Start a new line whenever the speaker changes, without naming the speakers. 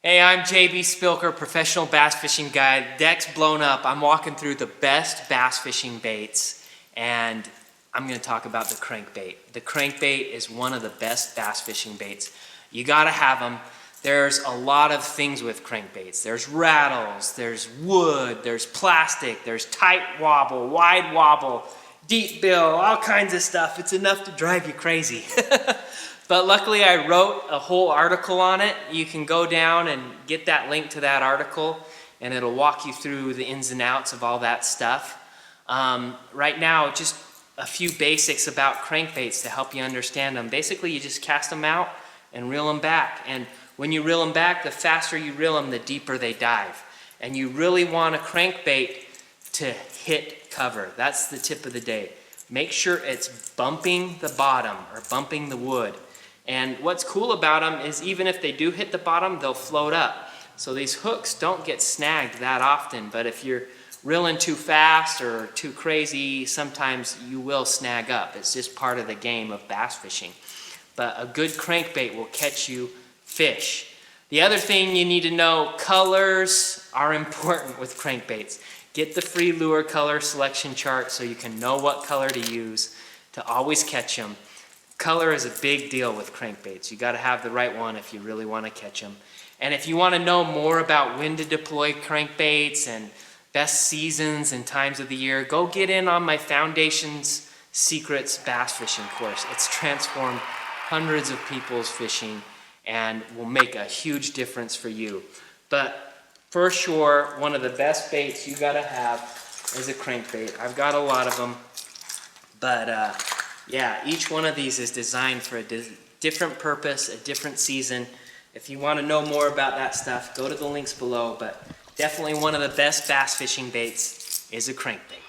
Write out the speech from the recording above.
Hey, I'm JB Spilker, professional bass fishing guide. Deck's blown up. I'm walking through the best bass fishing baits, and I'm going to talk about the crankbait. The crankbait is one of the best bass fishing baits. You got to have them. There's a lot of things with crankbaits. There's rattles, there's wood, there's plastic, there's tight wobble, wide wobble, deep bill, all kinds of stuff. It's enough to drive you crazy. But luckily I wrote a whole article on it. You can go down and get that link to that article and it'll walk you through the ins and outs of all that stuff. Right now, just a few basics about crankbaits to help you understand them. Basically, you just cast them out and reel them back. And when you reel them back, the faster you reel them, the deeper they dive. And you really want a crankbait to hit cover. That's the tip of the day. Make sure it's bumping the bottom or bumping the wood. And what's cool about them is even if they do hit the bottom, they'll float up. So these hooks don't get snagged that often, but if you're reeling too fast or too crazy, sometimes you will snag up. It's just part of the game of bass fishing. But a good crankbait will catch you fish. The other thing you need to know, colors are important with crankbaits. Get the free lure color selection chart so you can know what color to use to always catch them. Color is a big deal with crankbaits. You got to have the right one if you really want to catch them. And if you want to know more about when to deploy crankbaits and best seasons and times of the year, go get in on my Foundations Secrets Bass Fishing course. It's transformed hundreds of people's fishing and will make a huge difference for you. But for sure, one of the best baits you got to have is a crankbait. I've got a lot of them, but yeah, each one of these is designed for a different purpose, a different season. If you want to know more about that stuff, go to the links below, but definitely one of the best bass fishing baits is a crankbait.